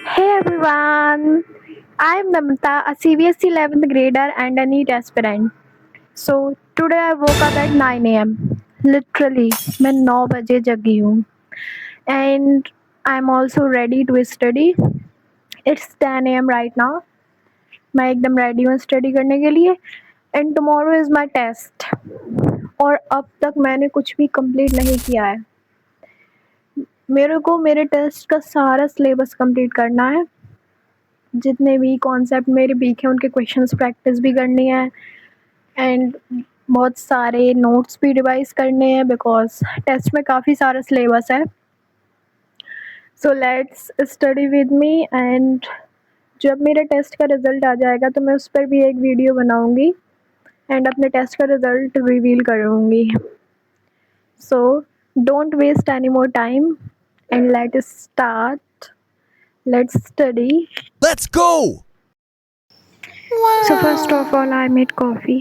Hey everyone, I'm Namita, a CBSE 11th grader and a NEET aspirant. So today I woke up at 9 a.m. Literally, मैं 9 बजे जगी हूँ and I'm also ready to study. It's 10 a.m. right now. मैं एकदम ready हूँ study करने के लिए and tomorrow is my test. और अब तक मैंने कुछ भी complete नहीं किया है. मेरे को मेरे टेस्ट का सारा सिलेबस कंप्लीट करना है. जितने भी कॉन्सेप्ट मेरे वीक हैं उनके क्वेश्चंस प्रैक्टिस भी करनी है एंड बहुत सारे नोट्स भी रिवाइज करने हैं बिकॉज टेस्ट में काफ़ी सारा सिलेबस है. So let's study with me and जब मेरे टेस्ट का रिज़ल्ट आ जाएगा तो मैं उस पर भी एक वीडियो बनाऊंगी एंड अपने टेस्ट का रिज़ल्ट रिवील करूँगी. So don't waste any more time and let's start. Let's study. Let's go! So first of all, I made coffee.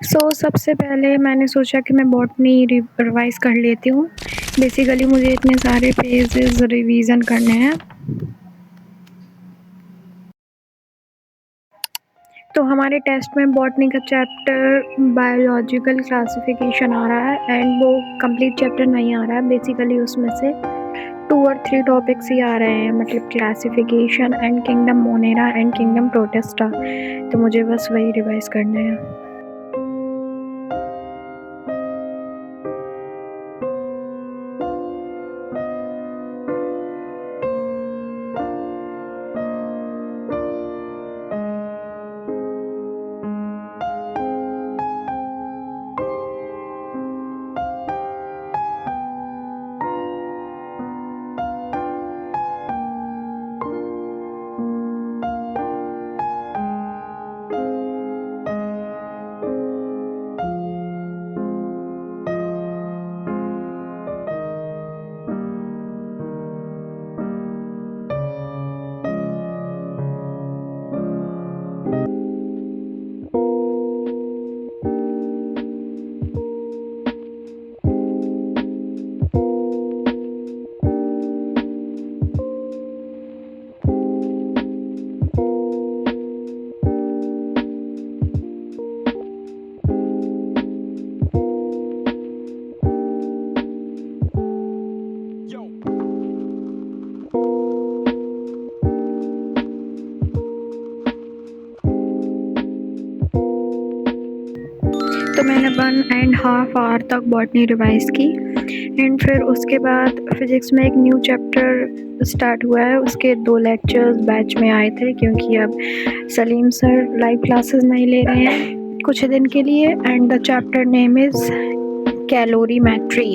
So सबसे पहले मैंने सोचा कि मैं बॉटनी रिवाइज कर लेती हूँ. बेसिकली मुझे इतने सारे पेजेस रिवीजन करने हैं. तो हमारे टेस्ट में बॉटनी का चैप्टर बायोलॉजिकल क्लासिफिकेशन आ रहा है एंड वो कंप्लीट चैप्टर नहीं आ रहा है. बेसिकली उसमें से 2 और 3 टॉपिक्स ही आ रहे हैं, मतलब classification and kingdom Monera and kingdom Protista. तो मुझे बस वही रिवाइज करने हैं. तो मैंने 1.5 आवर तक बॉटनी रिवाइज की एंड फिर उसके बाद फिज़िक्स में एक न्यू चैप्टर स्टार्ट हुआ है. उसके 2 लेक्चर्स बैच में आए थे क्योंकि अब सलीम सर लाइव क्लासेस नहीं ले रहे हैं कुछ दिन के लिए and the chapter name is calorimetry.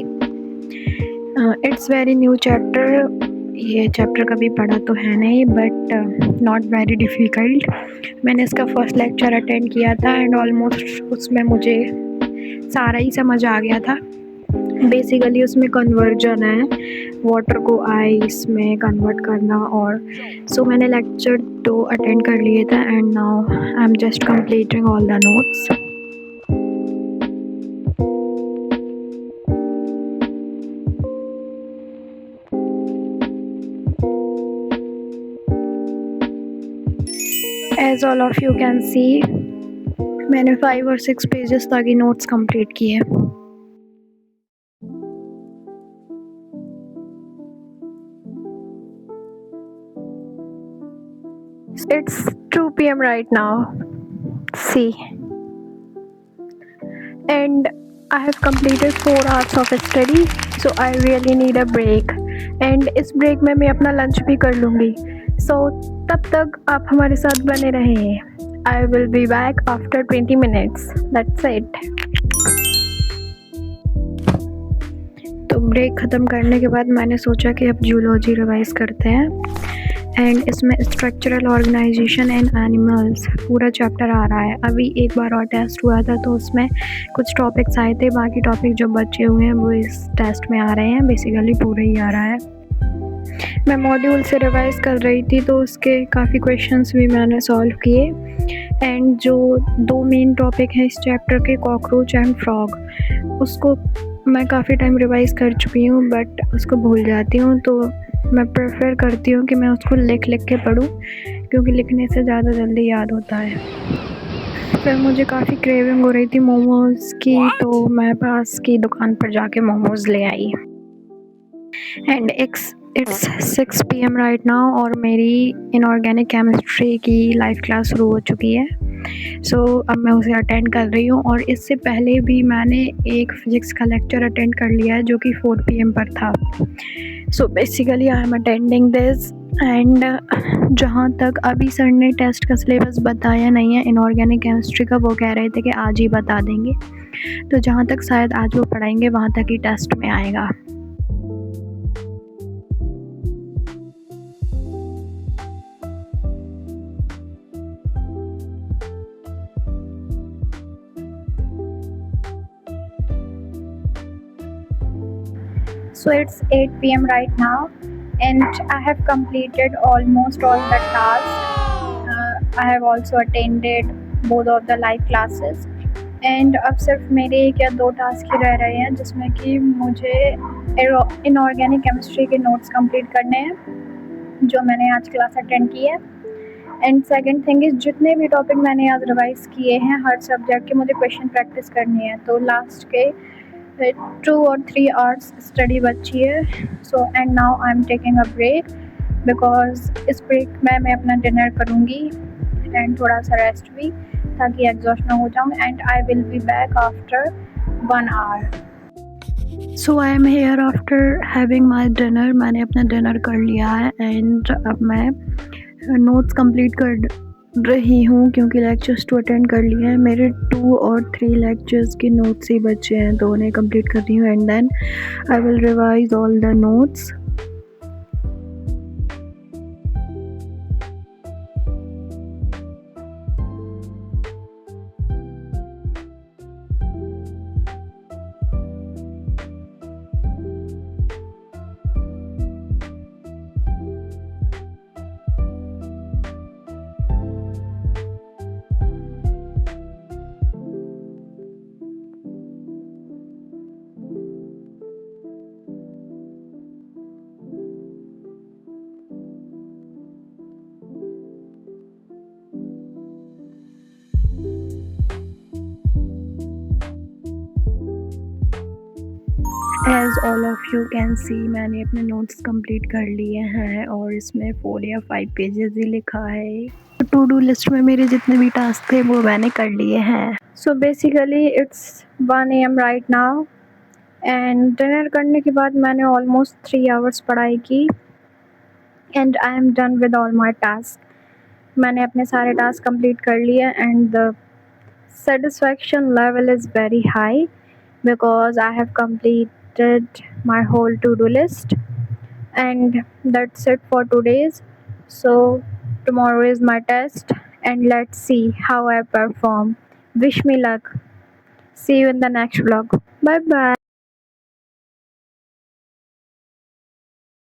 It's very new chapter. ये चैप्टर कभी पढ़ा तो है नहीं बट नॉट वेरी डिफ़िकल्ट. मैंने इसका फर्स्ट लेक्चर अटेंड किया था एंड ऑलमोस्ट उसमें मुझे सारा ही समझ आ गया था. बेसिकली उसमें कन्वर्जन है, वाटर को आइस में कन्वर्ट करना. और सो मैंने लेक्चर 2 अटेंड कर लिए थे and now I am just completing all the notes. As all of you can see, मैंने 5 और 6 पेजेस तक ही नोट्स कंप्लीट किए. It's 2 p.m. right now. See. And I have completed 4 hours of study, so I really need a break. And इस break में मैं अपना lunch भी कर लूँगी. So तब तक आप हमारे साथ बने रहें. I will be back after 20 minutes. That's it. तो ब्रेक ख़त्म करने के बाद मैंने सोचा कि अब जूलॉजी रिवाइज करते हैं एंड इसमें स्ट्रक्चरल ऑर्गेनाइजेशन एंड एनिमल्स पूरा चैप्टर आ रहा है. अभी एक बार और टेस्ट हुआ था तो उसमें कुछ टॉपिक्स आए थे, बाकी टॉपिक जो बचे हुए हैं वो इस टेस्ट में आ रहे हैं. बेसिकली पूरा ही आ रहा है. मैं मॉड्यूल से रिवाइज़ कर रही थी तो उसके काफ़ी क्वेश्चंस भी मैंने सॉल्व किए एंड जो 2 मेन टॉपिक हैं इस चैप्टर के, कॉकरोच एंड फ्रॉग, उसको मैं काफ़ी टाइम रिवाइज़ कर चुकी हूँ बट उसको भूल जाती हूँ. तो मैं प्रेफ़र करती हूँ कि मैं उसको लिख लिख के पढूँ, क्योंकि लिखने से ज़्यादा जल्दी याद होता है। फिर मुझे काफ़ी क्रेविंग हो रही थी मोमोज़ की, तो मैं पास की दुकान पर जाके मोमोज़ ले आई। And it's 6 PM right now और मेरी इनऑर्गेनिक केमिस्ट्री की लाइव क्लास शुरू हो चुकी है। सो अब मैं उसे अटेंड कर रही हूँ, और इससे पहले भी मैंने एक फिज़िक्स का लेक्चर अटेंड कर लिया है जो कि 4 पीएम पर था। So basically I am attending this. And जहाँ तक अभी सर ने टेस्ट का सिलेबस बताया नहीं है इनऑर्गेनिक केमिस्ट्री का, वो कह रहे थे कि आज ही बता देंगे। तो जहाँ तक शायद आज वो पढ़ाएंगे वहाँ तक ही टेस्ट में आएगा। So it's 8 p.m. right now, and I have completed almost all the tasks. I have also attended both of the live classes, and अब सिर्फ मेरे एक या दो टास्क ही रह रहे हैं जिसमें कि मुझे इनऑर्गेनिक केमिस्ट्री के नोट्स कंप्लीट करने हैं जो मैंने आज क्लास अटेंड की है। एंड सेकंड थिंग इज़ जितने भी टॉपिक मैंने आज रिवाइज़ किए हैं हर सब्जेक्ट के, मुझे क्वेश्चन प्रैक्टिस करनी है। तो लास्ट के 2 और 3 आवर्स स्टडी बची है। So and now I am taking a break, because इस ब्रेक में मैं अपना डिनर करूँगी एंड थोड़ा सा रेस्ट भी, ताकि एग्जॉस्ट ना हो जाऊँ। And I will be back after 1 hour. So I am here after having my dinner. मैंने अपना डिनर कर लिया है एंड अब मैं नोट्स कंप्लीट कर रही हूँ, क्योंकि लेक्चर्स तो अटेंड कर लिए हैं। मेरे 2 और 3 लेक्चर्स के नोट्स ही बचे हैं, तो उन्हें कंप्लीट कर रही हूँ and then I will revise all the notes. As all of you can see, मैंने अपने नोट्स कंप्लीट कर लिए हैं और इसमें 4 या 5 पेजेस ही लिखा है। टू डू लिस्ट में मेरे जितने भी टास्क थे वो मैंने कर लिए हैं। So basically it's 1 AM right now, and dinner करने के बाद मैंने ऑलमोस्ट 3 आवर्स पढ़ाई की and I am done with all my task. मैंने अपने सारे टास्क कंप्लीट कर लिए and the satisfaction level is very high because I have completed my whole to-do list. And that's it for today's. So tomorrow is my test and let's see how I perform. Wish me luck. See you in the next vlog. Bye bye.